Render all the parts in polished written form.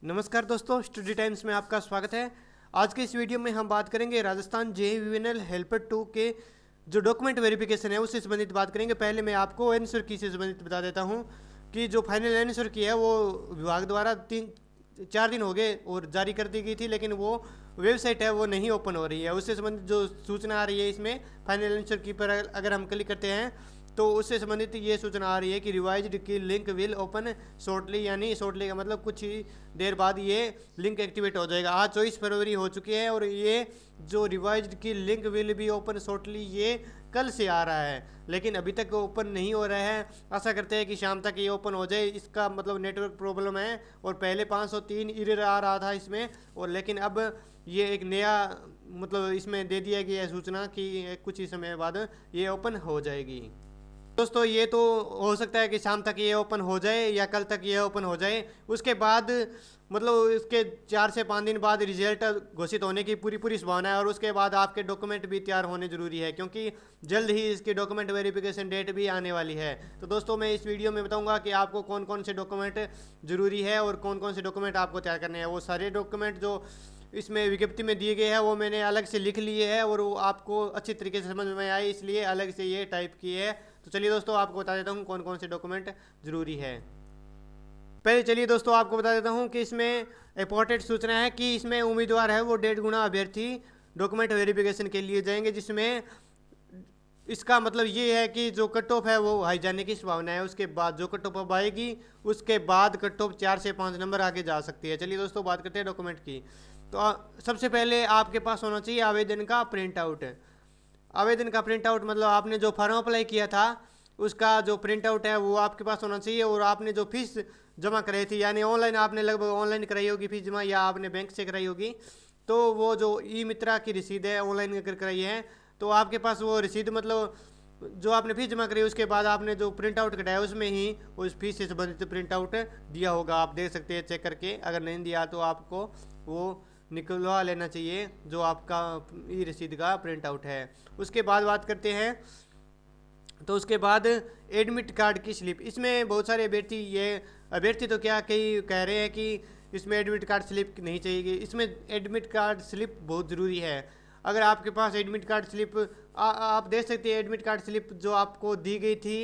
नमस्कार दोस्तों, study times में आपका स्वागत है। आज के इस वीडियो में हम बात करेंगे राजस्थान JEE हेल्पर 2 के जो डॉक्यूमेंट वेरिफिकेशन है उससे संबंधित बात करेंगे। पहले मैं आपको आंसर की से संबंधित बता देता हूं कि जो फाइनल आंसर की है वो विभाग द्वारा 3-4 दिन हो गए और जारी कर दी गई थी, लेकिन वो वेबसाइट है वो नहीं ओपन हो रही है। उससे संबंधित जो सूचना आ रही है इसमें फाइनल आंसर की पर अगर हम क्लिक करते हैं तो उससे संबंधित ये सूचना आ रही है कि रिवाइज्ड की लिंक विल ओपन शॉर्टली, यानी शॉर्टली का मतलब कुछ ही देर बाद ये लिंक एक्टिवेट हो जाएगा। आज 24 फरवरी हो चुकी है और ये जो रिवाइज्ड की लिंक विल भी ओपन शॉर्टली ये कल से आ रहा है, लेकिन अभी तक ओपन नहीं हो रहा है। आशा करते हैं कि शाम तक ये ओपन हो जाए। इसका मतलब नेटवर्क प्रॉब्लम है और पहले 503 एरर आ रहा था इसमें, और लेकिन अब ये एक नया मतलब इसमें दे दिया गया है सूचना कि कुछ ही समय बाद ये ओपन हो जाएगी। दोस्तों ये तो हो सकता है कि शाम तक ये ओपन हो जाए या कल तक ये ओपन हो जाए। उसके बाद मतलब इसके 4 से 5 दिन बाद रिजल्ट घोषित होने की पूरी संभावना है, और उसके बाद आपके डॉक्यूमेंट भी तैयार होने ज़रूरी है क्योंकि जल्द ही इसकी डॉक्यूमेंट वेरिफिकेशन डेट भी आने वाली है। तो दोस्तों मैं इस वीडियो में बताऊंगा कि आपको कौन कौन से डॉक्यूमेंट ज़रूरी है और कौन कौन से डॉक्यूमेंट आपको तैयार करने हैं। वो सारे डॉक्यूमेंट जो इसमें विज्ञप्ति में दिए गए हैं वो मैंने अलग से लिख लिए है और वो आपको अच्छी तरीके से समझ में आए, इसलिए अलग से ये टाइप किए है। तो चलिए दोस्तों आपको बता देता हूँ कौन कौन से डॉक्यूमेंट ज़रूरी है। पहले चलिए दोस्तों आपको बता देता हूँ कि इसमें इंपॉर्टेंट सूचना है कि इसमें उम्मीदवार है वो 1.5 गुना अभ्यर्थी डॉक्यूमेंट वेरिफिकेशन के लिए जाएंगे, जिसमें इसका मतलब ये है कि जो कट ऑफ है वो हाई जाने की संभावना है। उसके बाद जो कट ऑफ अब आएगी उसके बाद कट ऑफ 4 से 5 नंबर आगे जा सकती है। चलिए दोस्तों बात करते हैं डॉक्यूमेंट की। तो सबसे पहले आपके पास होना चाहिए आवेदन का प्रिंट आउट। आवेदन का प्रिंट आउट मतलब आपने जो फॉर्म अप्लाई किया था उसका जो प्रिंट आउट है वो आपके पास होना चाहिए, और आपने जो फीस जमा कराई थी यानी ऑनलाइन आपने लगभग ऑनलाइन कराई होगी फीस जमा, या आपने बैंक से कराई होगी, तो वो जो ई मित्रा की रसीद है ऑनलाइन अगर कराई है तो आपके पास वो रसीद मतलब जो आपने फीस जमा करी उसके बाद आपने जो प्रिंट आउट कटाया उसमें ही उस फीस से संबंधित प्रिंट आउट दिया होगा। आप देख सकते हैं चेक करके, अगर नहीं दिया तो आपको वो निकलवा लेना चाहिए जो आपका ई रसीद का प्रिंट आउट है। उसके बाद बात करते हैं तो उसके बाद एडमिट कार्ड की स्लिप। इसमें बहुत सारे अभ्यर्थी तो क्या कई कह रहे हैं कि इसमें एडमिट कार्ड स्लिप नहीं चाहिए। इसमें एडमिट कार्ड स्लिप बहुत ज़रूरी है। अगर आपके पास एडमिट कार्ड स्लिप आप देख सकते हैं, एडमिट कार्ड स्लिप जो आपको दी गई थी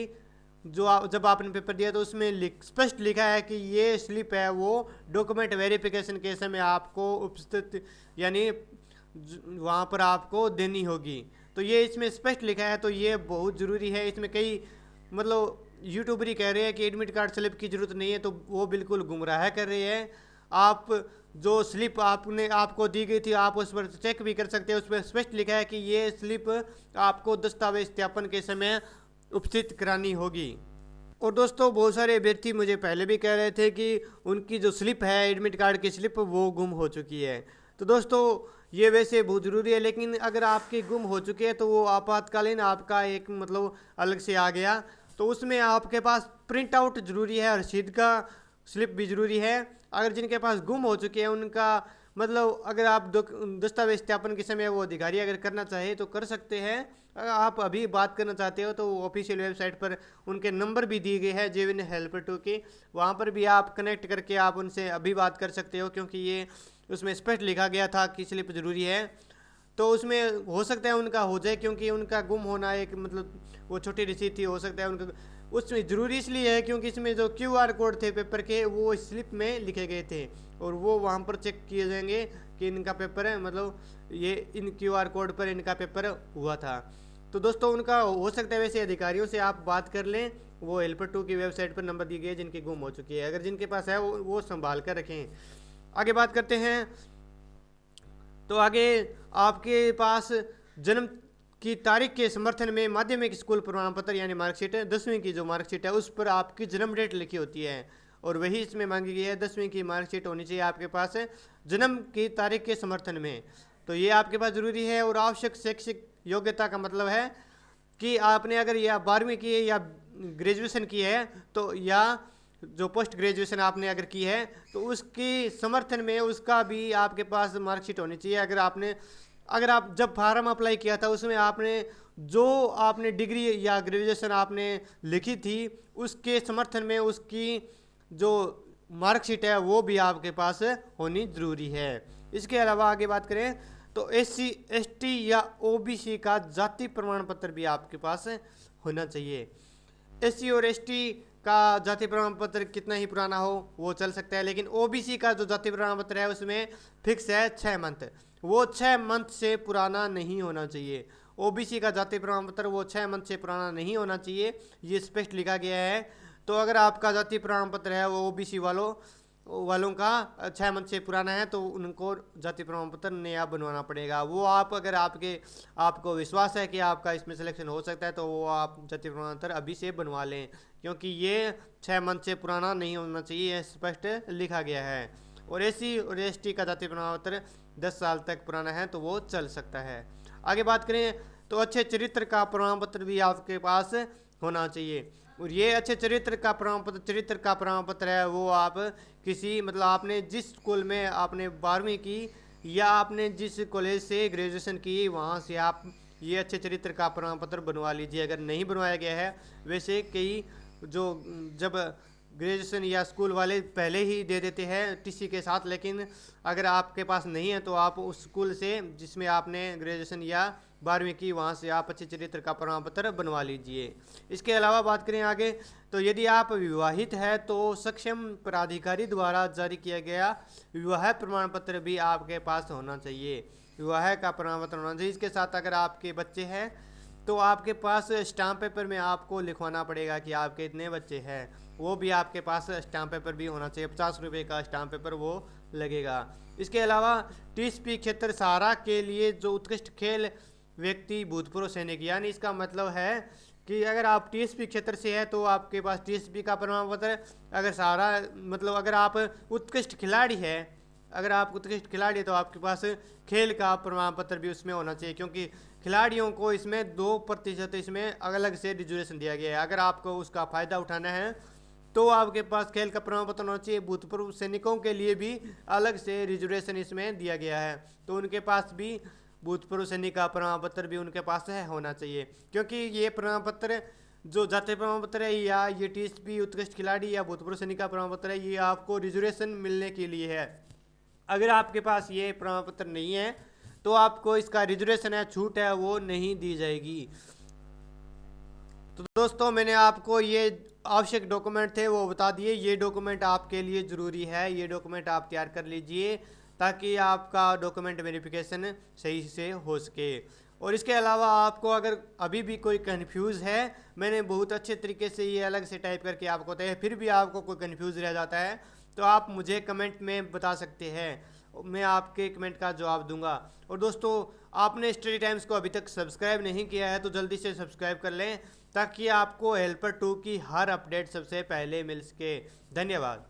जब आपने पेपर दिया तो उसमें स्पष्ट लिखा है कि ये स्लिप है वो डॉक्यूमेंट वेरिफिकेशन के समय आपको उपस्थित यानी वहाँ पर आपको देनी होगी। तो ये इसमें स्पष्ट लिखा है, तो ये बहुत ज़रूरी है। इसमें कई मतलब यूट्यूबर ही कह रहे हैं कि एडमिट कार्ड स्लिप की ज़रूरत नहीं है, तो वो बिल्कुल गुमराह कर रहे हैं। आप जो स्लिप आपको दी गई थी आप उस पर चेक भी कर सकते हैं, उस पर स्पष्ट लिखा है कि ये स्लिप आपको दस्तावेज सत्यापन के समय उपस्थित करानी होगी। और दोस्तों बहुत सारे अभ्यर्थी मुझे पहले भी कह रहे थे कि उनकी जो स्लिप है एडमिट कार्ड की स्लिप वो गुम हो चुकी है। तो दोस्तों ये वैसे बहुत ज़रूरी है, लेकिन अगर आपकी गुम हो चुकी है तो वो आपातकालीन आपका एक मतलब अलग से आ गया, तो उसमें आपके पास प्रिंट आउट ज़रूरी है, रसीद का स्लिप भी ज़रूरी है। अगर जिनके पास गुम हो चुके हैं उनका मतलब अगर आप दस्तावेज सत्यापन के समय वो अधिकारी अगर करना चाहे तो कर सकते हैं। अगर आप अभी बात करना चाहते हो तो ऑफिशियल वेबसाइट पर उनके नंबर भी दिए गए हैं JEE हेल्पर 2 के, वहाँ पर भी आप कनेक्ट करके आप उनसे अभी बात कर सकते हो, क्योंकि ये उसमें स्पष्ट लिखा गया था कि स्लिप ज़रूरी है। तो उसमें हो सकता है उनका हो जाए, क्योंकि उनका गुम होना एक मतलब वो छोटी रसीद थी, हो सकता है उनका उसमें ज़रूरी इसलिए है क्योंकि इसमें जो QR कोड थे पेपर के वो स्लिप में लिखे गए थे, और वो वहाँ पर चेक किए जाएंगे कि इनका पेपर है मतलब ये इन QR कोड पर इनका पेपर हुआ था। तो दोस्तों उनका हो सकता है वैसे अधिकारियों से आप बात कर लें, वो हेल्पर 2 की वेबसाइट पर नंबर दिए गए जिनकी गुम हो चुकी है, अगर जिनके पास है वो संभाल कर रखें। आगे बात करते हैं तो आगे आपके पास जन्म की तारीख के समर्थन में माध्यमिक स्कूल प्रमाण पत्र यानी मार्कशीट है, 10वीं की जो मार्कशीट है उस पर आपकी जन्म डेट लिखी होती है, और वही इसमें मांगी गई है। 10वीं की मार्कशीट होनी चाहिए आपके पास जन्म की तारीख के समर्थन में, तो ये आपके पास ज़रूरी है। और आवश्यक शैक्षिक योग्यता का मतलब है कि आपने अगर या 12वीं की है या ग्रेजुएशन की है तो, या जो पोस्ट ग्रेजुएशन आपने अगर की है तो उसकी समर्थन में उसका भी आपके पास मार्कशीट होनी चाहिए। अगर आप जब फार्म अप्लाई किया था उसमें आपने जो आपने डिग्री या ग्रेजुएशन आपने लिखी थी उसके समर्थन में उसकी जो मार्कशीट है वो भी आपके पास होनी ज़रूरी है। इसके अलावा आगे बात करें तो SC ST या OBC का जाति प्रमाण पत्र भी आपके पास होना चाहिए। SC और ST का जाति प्रमाण पत्र कितना ही पुराना हो वो चल सकता है, लेकिन OBC का जो जाति प्रमाण पत्र है उसमें फिक्स है 6 मंथ, वो 6 मंथ से पुराना नहीं होना चाहिए। OBC का जाति प्रमाण पत्र वो 6 मंथ से पुराना नहीं होना चाहिए, ये स्पष्ट लिखा गया है। तो अगर आपका जाति प्रमाण पत्र है वो OBC वालों का 6 मंथ से पुराना है तो उनको जाति प्रमाण पत्र नया बनवाना पड़ेगा। वो आप अगर आपको विश्वास है कि आपका इसमें सिलेक्शन हो सकता है तो वो आप जाति प्रमाण पत्र अभी से बनवा लें, क्योंकि ये 6 मंथ से पुराना नहीं होना चाहिए, यह स्पष्ट लिखा गया है। और SC और ST का जाति प्रमाण पत्र 10 साल तक पुराना है तो वो चल सकता है। आगे बात करें तो अच्छे चरित्र का प्रमाण पत्र भी आपके पास होना चाहिए। और ये अच्छे चरित्र का प्रमाण पत्र है वो आप किसी मतलब आपने जिस स्कूल में आपने 12वीं की या आपने जिस कॉलेज से ग्रेजुएशन की वहाँ से आप ये अच्छे चरित्र का प्रमाण पत्र बनवा लीजिए। अगर नहीं बनवाया गया है, वैसे कई जो जब ग्रेजुएशन या स्कूल वाले पहले ही दे देते हैं TC के साथ, लेकिन अगर आपके पास नहीं है तो आप उस स्कूल से जिसमें आपने ग्रेजुएशन या 12वीं की वहाँ से आप अच्छे चरित्र का प्रमाण पत्र बनवा लीजिए। इसके अलावा बात करें आगे तो यदि आप विवाहित है तो सक्षम प्राधिकारी द्वारा जारी किया गया विवाह प्रमाण पत्र भी आपके पास होना चाहिए। विवाह का प्रमाण पत्र होना चाहिए। इसके साथ अगर आपके बच्चे हैं तो आपके पास स्टाम्प पेपर में आपको लिखवाना पड़ेगा कि आपके इतने बच्चे हैं, वो भी आपके पास स्टाम्प पेपर भी होना चाहिए। 50 रुपये का स्टाम्प पेपर वो लगेगा। इसके अलावा TSP क्षेत्र सहारा के लिए जो उत्कृष्ट खेल व्यक्ति भूतपूर्व सैनिक, यानी इसका मतलब है कि अगर आप TSP क्षेत्र से है तो आपके पास TSP का प्रमाण पत्र, अगर सहारा मतलब अगर आप उत्कृष्ट खिलाड़ी है, अगर आप उत्कृष्ट खिलाड़ी तो आपके पास खेल का प्रमाण पत्र भी उसमें होना चाहिए, क्योंकि खिलाड़ियों को इसमें 2% इसमें अलग से रिजर्वेशन दिया गया है। अगर आपको उसका फ़ायदा उठाना है तो आपके पास खेल का प्रमाण पत्र होना चाहिए। भूतपूर्व सैनिकों के लिए भी अलग से रिजर्वेशन इसमें दिया गया है, तो उनके पास भी भूतपूर्व सैनिक का प्रमाण पत्र भी उनके पास है होना चाहिए, क्योंकि ये प्रमाण पत्र जो जातीय प्रमाण पत्र है या ये TSP उत्कृष्ट खिलाड़ी या भूतपूर्व सैनिक का प्रमाण पत्र है, ये आपको रिजर्वेशन मिलने के लिए है। अगर आपके पास ये प्रमाण पत्र नहीं है तो आपको इसका रिजर्वेशन है, छूट है, वो नहीं दी जाएगी। तो दोस्तों मैंने आपको ये आवश्यक डॉक्यूमेंट थे वो बता दिए। ये डॉक्यूमेंट आपके लिए ज़रूरी है, ये डॉक्यूमेंट आप तैयार कर लीजिए ताकि आपका डॉक्यूमेंट वेरिफिकेशन सही से हो सके। और इसके अलावा आपको अगर अभी भी कोई कंफ्यूज है, मैंने बहुत अच्छे तरीके से ये अलग से टाइप करके आपको बताया, फिर भी आपको कोई कंफ्यूज रह जाता है तो आप मुझे कमेंट में बता सकते हैं, मैं आपके कमेंट का जवाब दूंगा। और दोस्तों आपने स्टडी टाइम्स को अभी तक सब्सक्राइब नहीं किया है तो जल्दी से सब्सक्राइब कर लें ताकि आपको हेल्पर 2 की हर अपडेट सबसे पहले मिल सके। धन्यवाद।